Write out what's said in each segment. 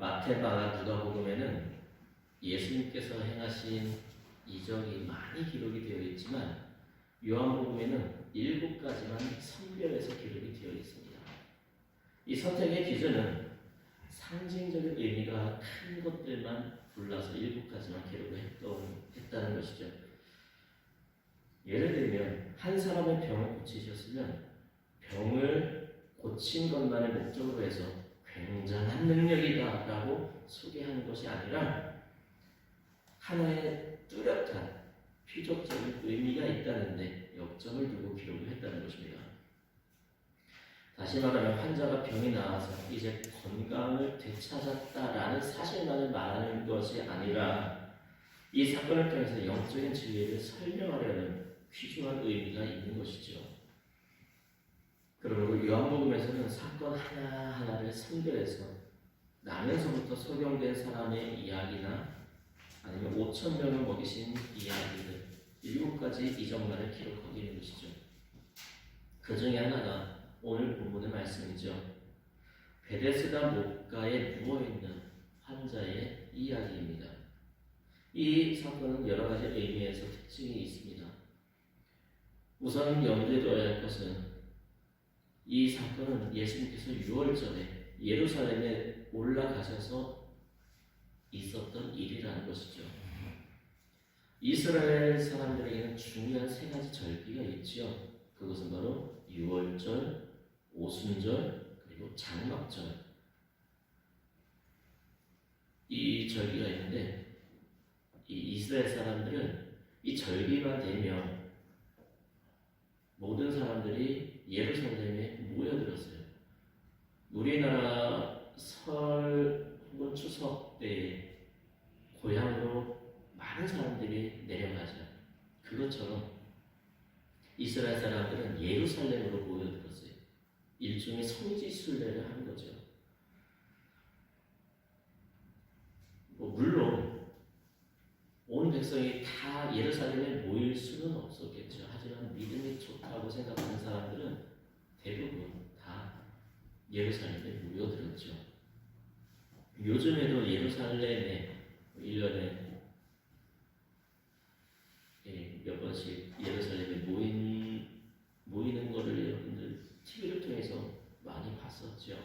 마태마가 누가복음에는 예수님께서 행하신 이적이 많이 기록이 되어 있지만 요한복음에는 7가지만 선별해서 기록이 되어 있습니다. 이 선택의 기준은 상징적인 의미가 큰 것들만 골라서 7가지만 기록을 했다는 것이죠. 예를 들면 한 사람의 병을 고치셨으면 병을 고친 것만을 목적으로 해서 굉장한 능력이다 라고 소개하는 것이 아니라 하나의 뚜렷한 피족적인 의미가 있다는데 역점을 두고 기록을 했다는 것입니다. 다시 말하면 환자가 병이 나아서 이제 건강을 되찾았다라는 사실만을 말하는 것이 아니라 이 사건을 통해서 영적인 진리를 설명하려는 귀중한 의미가 있는 것이죠. 그러므로 요한복음에서는 사건 하나하나를 선별해서 나면서부터 소경된 사람의 이야기나 아니면 5,000명을 먹이신 이야기들 7가지 이적만을 기록하고 있는 것이죠. 그 중에 하나가 오늘 본문의 말씀이죠. 베데스다 목가에 누워있는 환자의 이야기입니다. 이 사건은 여러 가지 의미에서 특징이 있습니다. 우선 염두에 둬야 할 것은 이 사건은 예수님께서 6월절에 예루살렘에 올라가셔서 있었던 일이라는 것이죠. 이스라엘 사람들에게는 중요한 3가지 절기가 있죠. 그것은 바로 6월절, 오순절, 그리고 장막절. 이 절기가 있는데 이 이스라엘 사람들은 이 절기만 되면 모든 사람들이 예루살렘에 모여들었어요. 우리나라 설 혹은 추석 때 고향으로 많은 사람들이 내려가죠. 그것처럼 이스라엘 사람들은 예루살렘으로 모여들었어요. 일종의 성지 순례를 한 거죠. 물론 온 백성이 다 예루살렘에 모일 수는 없었겠죠. 하지만 믿음이 좋다고 생각하는 사람들은 대부분 다 예루살렘에 모여들었죠. 요즘에도 예루살렘에 1년에 몇 번씩 예루살렘에 모이는 거를 여러분들 TV를 통해서 많이 봤었죠.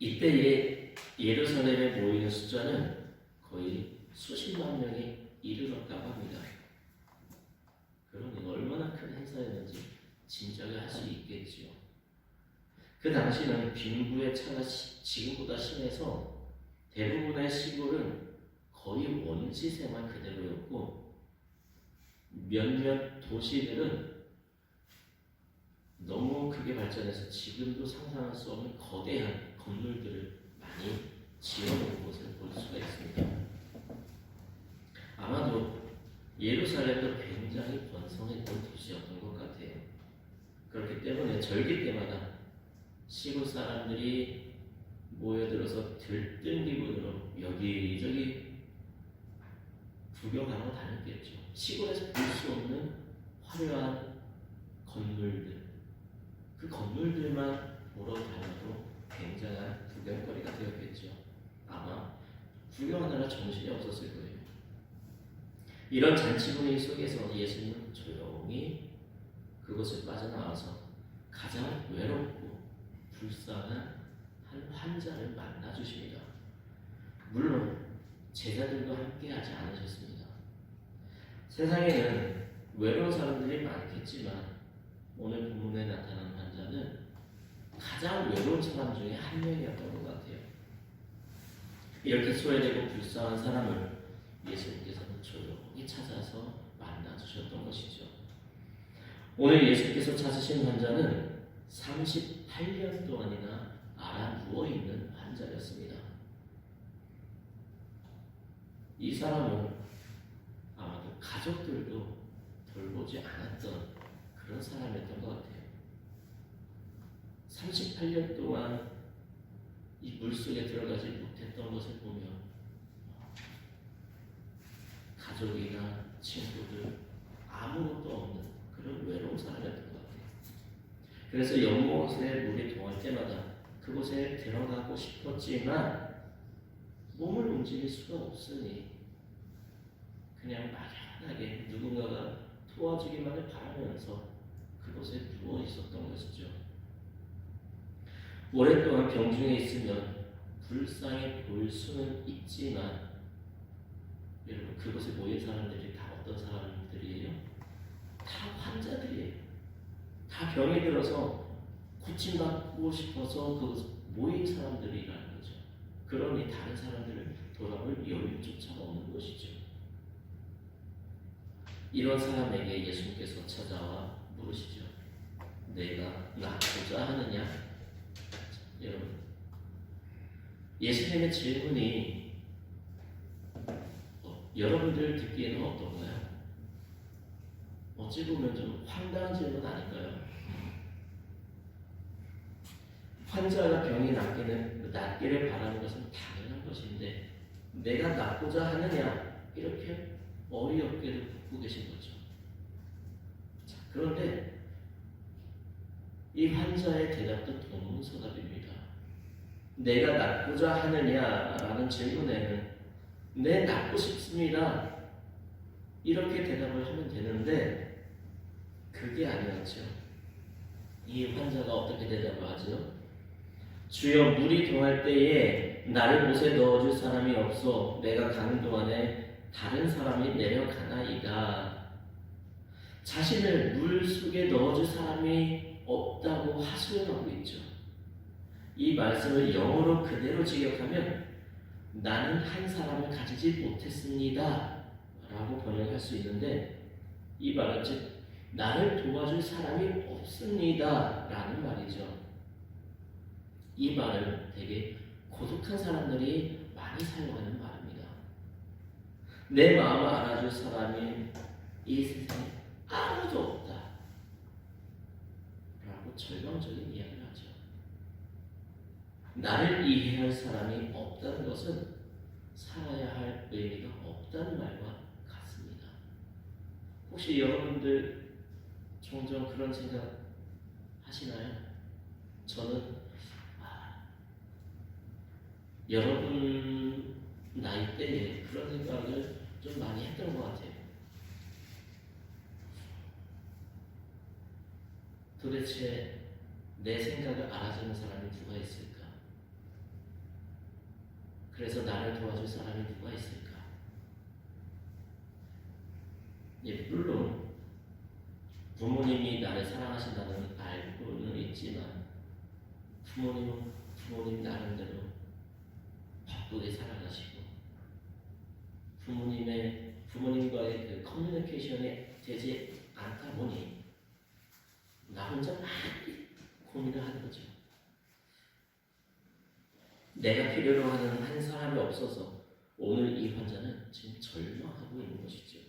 이때에 예루살렘에 모이는 숫자는 거의 수십만 명이 이르렀다고 합니다. 그러니 얼마나 큰 행사였는지 짐작을 할 수 있겠지요. 그 당시는 빈부의 차가 지금보다 심해서 대부분의 시골은 거의 원시 생활 그대로였고 몇몇 도시들은 너무 크게 발전해서 지금도 상상할 수 없는 거대한 건물들을 많이 지어놓은 것을 볼 수가 있습니다. 아마도 예루살렘도 굉장히 번성했던 도시였던 것 같아요. 그렇기 때문에 절기 때마다 시골 사람들이 모여들어서 들뜬 기분으로 여기저기 구경하러 다녔겠죠. 시골에서 볼 수 없는 화려한 건물들, 그 건물들만 보러 다녀도 굉장한 구경거리가 되었겠죠. 아마 구경하느라 정신이 없었을 거예요. 이런 잔치 분위기 속에서 예수님은 조용히 그곳을 빠져나와서 가장 외롭고 불쌍한 한 환자를 만나 주십니다. 물론 제자들도 함께하지 않으셨습니다. 세상에는 외로운 사람들이 많겠지만 오늘 본문에 나타난 환자는 가장 외로운 사람 중에 한 명이었던 것 같아요. 이렇게 소외되고 불쌍한 사람을 예수님께서는 조용히 찾아서 만나주셨던 것이죠. 오늘 예수께서 찾으신 환자는 38년 동안이나 앓아 누워있는 환자였습니다. 이 사람은 아마도 가족들도 돌보지 않았던 그런 사람이었던 것 같아요. 38년 동안 이 물속에 들어가지 못했던 것을 보면 가족이나 친구들 아무것도 없는 그런 외로운 사람이었던 것 같아요. 그래서 연못에 물이 동할 때마다 그곳 그곳에 들어가고 싶었지만 몸을 움직일 수가 없으니 그냥 막연하게 누군가가 도와주기만을 바라면서 그곳에 누워 있었던 것이죠. 오랫동안 병중에 있으면 불쌍해 보일 수는 있지만 여러분, 그곳에 모인 사람들이 다 어떤 사람들이에요? 다 환자들이에요. 다 병이 들어서 고침받고 싶어서 그 모인 사람들이라는 거죠. 그러니 다른 사람들을 돌아볼 여유조차 없는 것이죠. 이런 사람에게 예수님께서 찾아와 물으시죠. 내가 낫고자 하느냐? 여러분, 예수님의 질문이 여러분들 듣기에는 어떤가요? 어찌 보면 좀 황당한 질문 아닌가요? 환자가 병이 낫기를 바라는 것은 당연한 것인데 내가 낫고자 하느냐? 이렇게 어이없게도 묻고 계신 거죠. 자, 그런데 이 환자의 대답도 동문서답입니다. 내가 낫고자 하느냐라는 질문에는 네, 낫고 싶습니다. 이렇게 대답을 하면 되는데 그게 아니었죠. 이 환자가 어떻게 대답을 하죠? 주여, 물이 동할 때에 나를 못에 넣어줄 사람이 없어 내가 가는 동안에 다른 사람이 내려가나이다. 자신을 물 속에 넣어줄 사람이 없다고 하소연하고 있죠. 이 말씀을 영어로 그대로 직역하면 나는 한 사람을 가지지 못했습니다 라고 번역할 수 있는데, 이 말은 즉 나를 도와줄 사람이 없습니다 라는 말이죠. 이 말은 되게 고독한 사람들이 많이 사용하는 말입니다. 내 마음을 알아줄 사람이 이 세상에 아무도 없다 라고 절망적인 이야기를 하죠. 나를 이해할 사람이 없다는 것은 살아야 할 의미가 없다는 말과 같습니다. 혹시 여러분들 종종 그런 생각 하시나요? 저는 여러분 나이대에 그런 생각을 좀 많이 했던 것 같아요. 도대체 내 생각을 알아주는 사람이 누가 있을까? 그래서 나를 도와줄 사람이 누가 있을까? 예, 물론 부모님이 나를 사랑하신다는 알고는 있지만 부모님은 부모님 나름대로 바쁘게 살아가시고 부모님과의 그 커뮤니케이션이 되지 않다 보니 나 혼자 많이 고민을 하는 거죠. 내가 필요로 하는 한 사람이 없어서 오늘 이 환자는 지금 절망하고 있는 것이죠.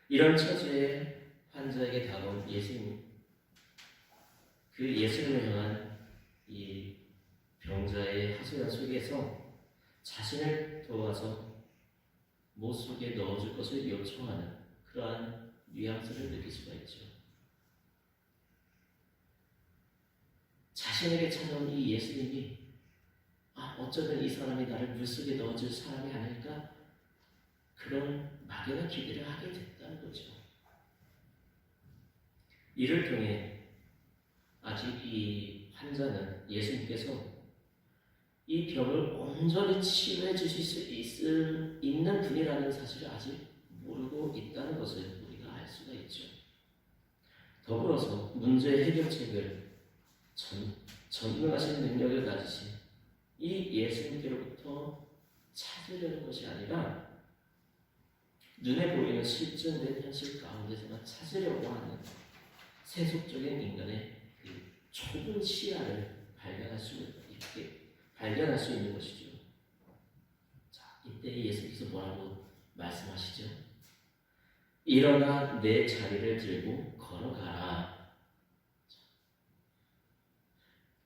이런 처지에 환자에게 다가온 예수님, 그 예수님을 향한 이 병자의 하소연 속에서 자신을 도와서 못 속에 넣어줄 것을 요청하는 그러한 뉘앙스를 느낄 수가 있죠. 자신에게 찾아온 이 예수님이 어쩌면 이 사람이 나를 물속에 넣어줄 사람이 아닐까? 그런 막연한 기대를 하게 됐다는 거죠. 이를 통해 아직 이 환자는 예수님께서 이 병을 온전히 치유해 주실 수 있는 분이라는 사실을 아직 모르고 있다는 것을 우리가 알 수가 있죠. 더불어서 문제의 해결책을 전능하신 능력을 가지신 이 예수님께로부터 찾으려는 것이 아니라 눈에 보이는 실존된 현실 가운데서만 찾으려고 하는 세속적인 인간의 그 좁은 시야를 발견할 수 있는 것이죠. 자, 이때 예수께서 뭐라고 말씀하시죠? 일어나 내 자리를 들고 걸어가라.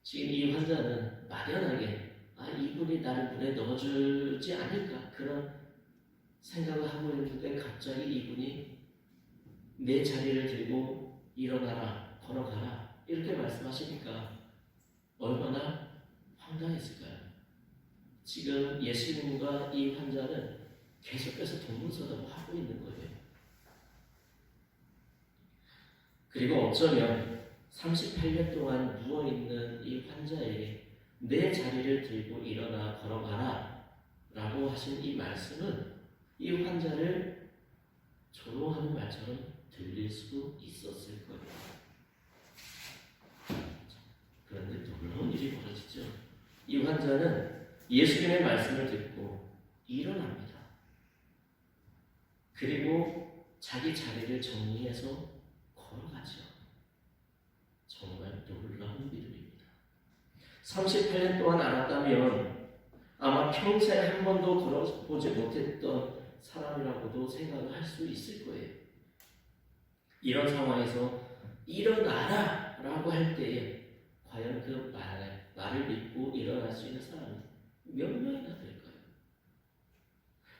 지금 이 환자는 막연하게 이분이 나를 물에 넣어주지 않을까 그런 생각을 하고 있는데 갑자기 이분이 내 자리를 들고 일어나라, 걸어가라 이렇게 말씀하시니까 얼마나 지금 예수님과 이 환자는 계속해서 동문서답하고 있는 거예요. 그리고 어쩌면 38년 동안 누워있는 이 환자에게 내 자리를 들고 일어나 걸어가라 라고 하신 이 말씀은 이 환자를 조롱하는 말처럼 들릴 수도 있었을 거예요. 그런데 놀라운 일이 벌어지죠. 이 환자는 예수님의 말씀을 듣고 일어납니다. 그리고 자기 자리를 정리해서 걸어가죠. 정말 놀라운 믿음입니다. 38년 동안 알았다면 아마 평생 한 번도 걸어보지 못했던 사람이라고도 생각을 할 수 있을 거예요. 이런 상황에서 일어나라 라고 할 때에 과연 그 말을 믿고 일어날 수 있는 사람이 몇 명이나 될까요?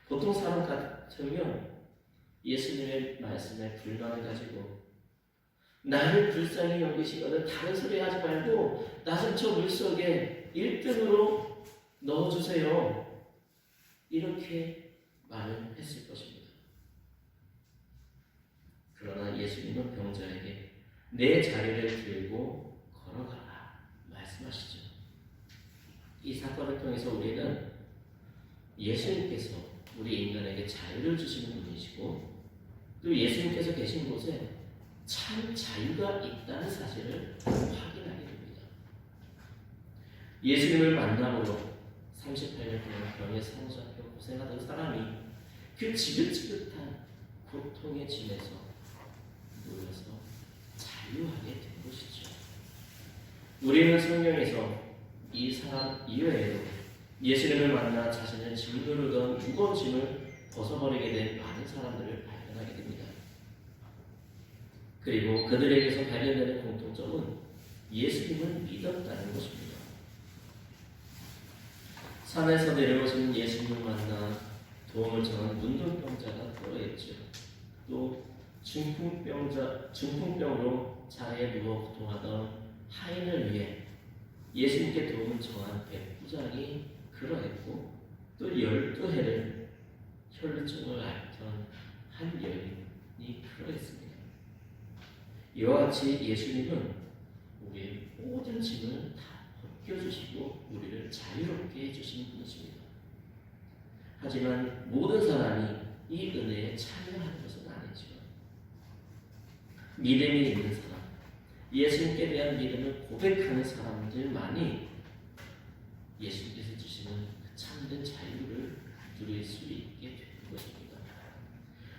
보통 사람 같으면 예수님의 말씀에 불만을 가지고 나를 불쌍히 여기시거든 다른 소리 하지 말고 나 좀 저 물속에 1등으로 넣어주세요. 이렇게 말을 했을 것입니다. 그러나 예수님은 병자에게 내 자리를 들고 걸어가라 말씀하시죠. 이 사건을 통해서 우리는 예수님께서 우리 인간에게 자유를 주시는 분이시고 또 예수님께서 계신 곳에 참 자유가 있다는 사실을 확인하게 됩니다. 예수님을 만남으로 38년 동안 병에 사로잡혀 고생하던 사람이 그 지긋지긋한 고통의 짐에서 놓여서 자유하게 된 것이죠. 우리는 성경에서 이 사람 이외에도 예수님을 만나 자신의 짓누르던 무거운 짐을 벗어버리게 된 많은 사람들을 발견하게 됩니다. 그리고 그들에게서 발견되는 공통점은 예수님을 믿었다는 것입니다. 산에서 내려오신 예수님을 만나 도움을 청한 문둥병자가 들어있죠. 또 중풍병으로 자리에 누워 고통하던 하인을 위해 예수님께 도움을 청한 백부장이 그러했고 또 12해를 혈루증을 앓던 한 여인이 그러했습니다. 이와 같이 예수님은 우리의 모든 짐을 다 벗겨주시고 우리를 자유롭게 해주시는 분이십니다. 하지만 모든 사람이 이 은혜에 참여하는 것은 아니죠. 믿음이 있는 사람, 예수님께 대한 믿음을 고백하는 사람들만이 예수님께서 주시는 그 참된 자유를 누릴 수 있게 되는 것입니다.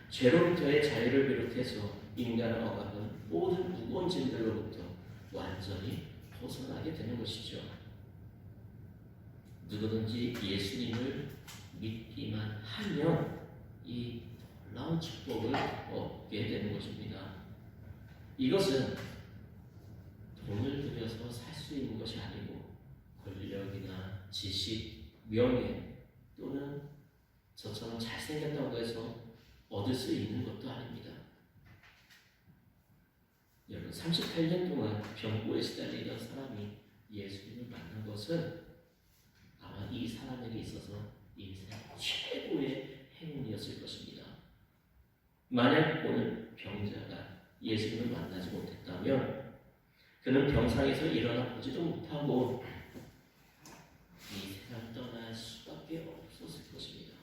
죄로부터의 자유를 비롯해서 인간을 억압은 모든 무거운 짐들로부터 완전히 벗어나게 되는 것이죠. 누구든지 예수님을 믿기만 하면 이 놀라운 축복을 얻게 되는 것입니다. 이것은 돈을 들여서 살 수 있는 것이 아니고 권력이나 지식, 명예 또는 저처럼 잘생겼다고 해서 얻을 수 있는 것도 아닙니다. 여러분 38년 동안 병고에 시달리던 사람이 예수님을 만난 것은 아마 이 사람에게 있어서 인생 최고의 행운이었을 것입니다. 만약 오늘 병자가 예수님을 만나지 못했다면 그는 병상에서 일어나 보지도 못하고 이 세상을 떠날 수밖에 없었을 것입니다.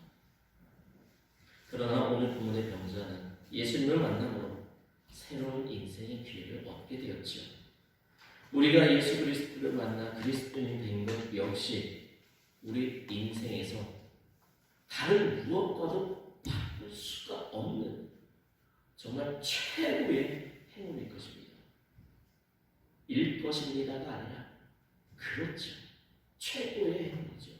그러나 오늘 본문의 병자는 예수님을 만남으로 새로운 인생의 기회를 얻게 되었죠. 우리가 예수 그리스도를 만나 그리스도인 된 것 역시 우리 인생에서 다른 무엇과도 바꿀 수가 없는 정말 최고의 행운일 것입니다. 일 것입니다가 아니라 그렇죠. 최고의 행운이죠.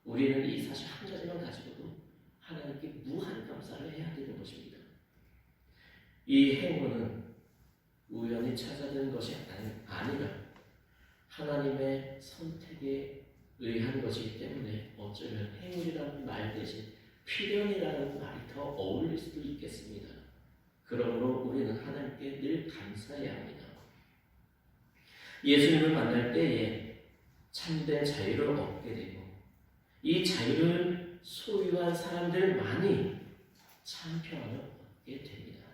우리는 이 사실 한 가지만 가지고도 하나님께 무한 감사를 해야 되는 것입니다. 이 행운은 우연히 찾아든 것이 아니라 하나님의 선택에 의한 것이기 때문에 어쩌면 행운이라는 말 대신 필연이라는 말이 더 어울릴 수도 있겠습니다. 그러므로 우리는 하나님께 늘 감사해야 합니다. 예수님을 만날 때에 참된 자유를 얻게 되고 이 자유를 소유한 사람들만이 참 평안을 얻게 됩니다.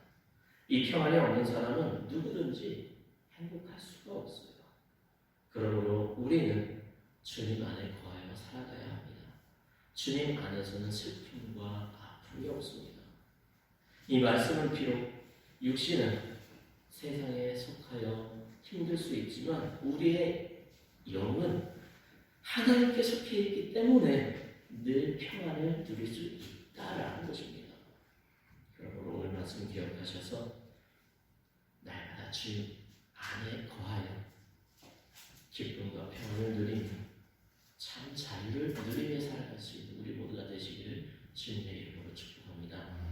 이 평안을 얻는 사람은 누구든지 행복할 수가 없어요. 그러므로 우리는 주님 안에 거하여 살아가야 합니다. 주님 안에서는 슬픔과 아픔이 없습니다. 이 말씀은 비록 육신은 세상에 속하여 힘들 수 있지만 우리의 영은 하나님께 속해 있기 때문에 늘 평안을 누릴 수 있다라는 것입니다. 그러므로 오늘 말씀 기억하셔서 날마다 주님 안에 거하여 기쁨과 평안을 누리며 참 자유를 누리며 살아갈 수 있는 우리 모두가 되시기를 주님의 이름으로 축복합니다.